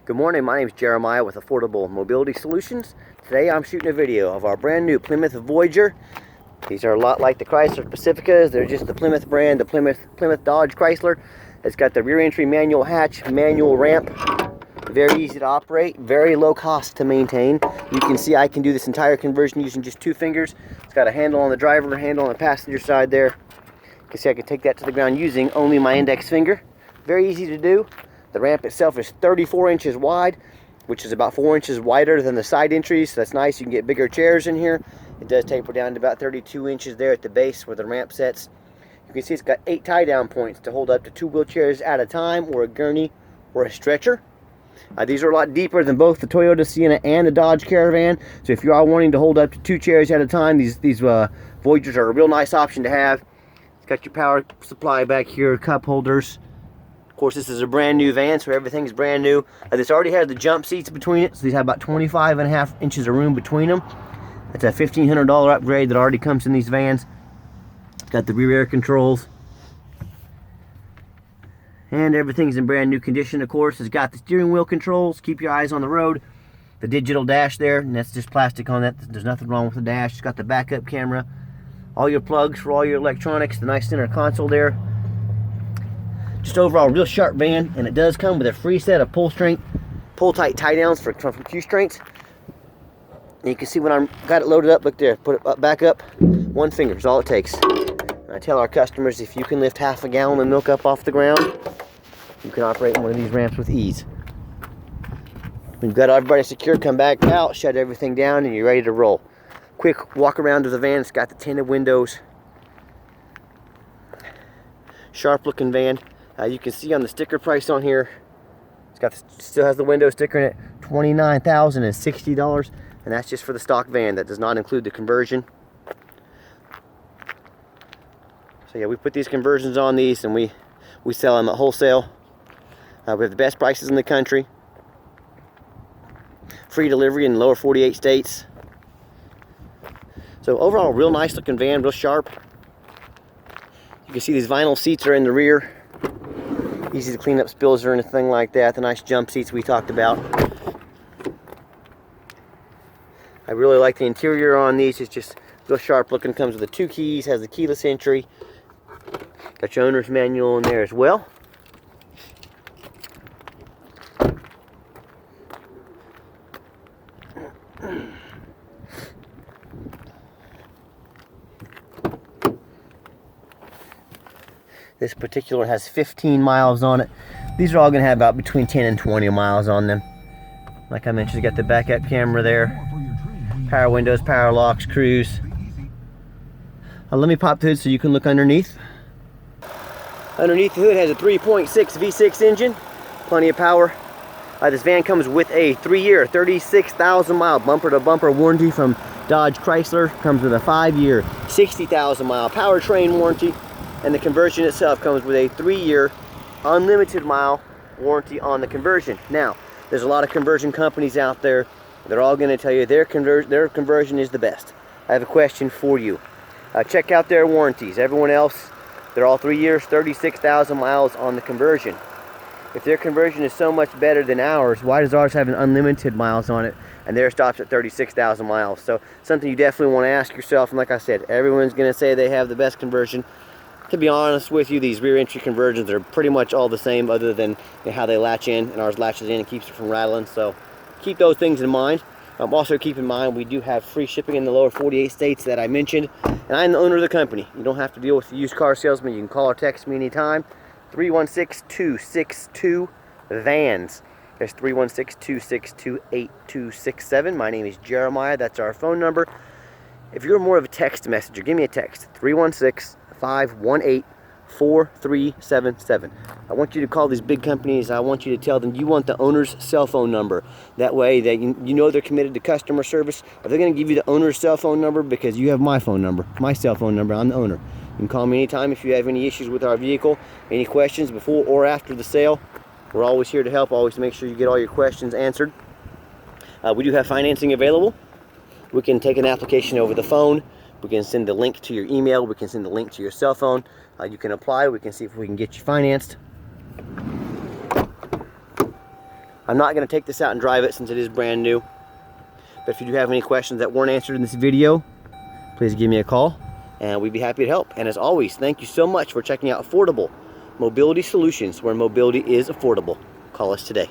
Good morning, my name is Jeremiah with Affordable Mobility Solutions. Today I'm shooting a video of our brand new Plymouth Voyager. These are a lot like the Chrysler Pacificas. They're just the Plymouth brand, the Plymouth Dodge Chrysler. It's got the rear entry manual hatch, manual ramp. Very easy to operate, very low cost to maintain. You can see I can do this entire conversion using just 2 fingers. It's got a handle on the driver, handle on the passenger side there. You can see I can take that to the ground using only my index finger. Very easy to do. The ramp itself is 34 inches wide, which is about 4 inches wider than the side entries, so that's nice. You can get bigger chairs in here. It does taper down to about 32 inches there at the base where the ramp sets. You can see it's got 8 tie-down points to hold up to 2 wheelchairs at a time, or a gurney, or a stretcher. These are a lot deeper than both the Toyota Sienna and the Dodge Caravan, so if you are wanting to hold up to 2 chairs at a time, these Voyagers are a real nice option to have. It's got your power supply back here, cup holders. Of course, this is a brand new van, so everything's brand new. This already has the jump seats between it, so these have about 25.5 inches of room between them. It's a $1,500 upgrade that already comes in these vans. It's got the rear air controls. And everything's in brand new condition, of course. It's got the steering wheel controls, keep your eyes on the road. The digital dash there, and that's just plastic on that. There's nothing wrong with the dash. It's got the backup camera. All your plugs for all your electronics, the nice center console there. Just overall real sharp van, and it does come with a free set of pull tight tie downs for constraints. And you can see when I got it loaded up, look there, put it up, back up, 1 finger is all it takes. And I tell our customers, if you can lift half a gallon of milk up off the ground, you can operate one of these ramps with ease. When you've got everybody secure, come back out, shut everything down, and you're ready to roll. Quick walk around to the van. It's got the tinted windows. Sharp looking van. You can see on the sticker price on here, still has the window sticker in it, $29,060, and that's just for the stock van. That does not include the conversion. So yeah, we put these conversions on these, and we sell them at wholesale. We have the best prices in the country. Free delivery in the lower 48 states. So overall, real nice looking van, real sharp. You can see these vinyl seats are in the rear. Easy to clean up spills or anything like that. The nice jump seats we talked about. I really like the interior on these. It's just real sharp looking. Comes with the 2 keys, has the keyless entry. Got your owner's manual in there as well. This particular has 15 miles on it. These are all going to have about between 10 and 20 miles on them. Like I mentioned, you got the backup camera there. Power windows, power locks, cruise. Let me pop the hood so you can look underneath. Underneath the hood has a 3.6 V6 engine. Plenty of power. This van comes with a 3-year, 36,000 mile bumper to bumper warranty from Dodge Chrysler. Comes with a 5-year, 60,000 mile powertrain warranty. And the conversion itself comes with a 3-year unlimited mile warranty on the conversion. Now, there's a lot of conversion companies out there. They're all going to tell you their conversion is the best. I have a question for you. Check out their warranties. Everyone else, they're all 3 years, 36,000 miles on the conversion. If their conversion is so much better than ours, why does ours have an unlimited miles on it and theirs stops at 36,000 miles? So something you definitely want to ask yourself. And like I said, everyone's going to say they have the best conversion. To be honest with you, these rear entry conversions are pretty much all the same, other than how they latch in, and ours latches in and keeps it from rattling. So keep those things in mind. Also keep in mind we do have free shipping in the lower 48 states that I mentioned, and I'm the owner of the company. You don't have to deal with the used car salesman. You can call or text me anytime. 316-262-VANS. There's 316-262-8267. My name is Jeremiah. That's our phone number. If you're more of a text messenger, give me a text. 316-518-4377. I want you to call these big companies. I want you to tell them you want the owner's cell phone number. That way that you know they're committed to customer service. If they're going to give you the owner's cell phone number, because you have my phone number, my cell phone number, I'm the owner. You can call me anytime if you have any issues with our vehicle, any questions before or after the sale. We're always here to help, always make sure you get all your questions answered. We do have financing available. We can take an application over the phone. We can send the link to your email. We can send the link to your cell phone. You can apply. We can see if we can get you financed. I'm not going to take this out and drive it since it is brand new. But if you do have any questions that weren't answered in this video, please give me a call and we'd be happy to help. And as always, thank you so much for checking out Affordable Mobility Solutions, where mobility is affordable. Call us today.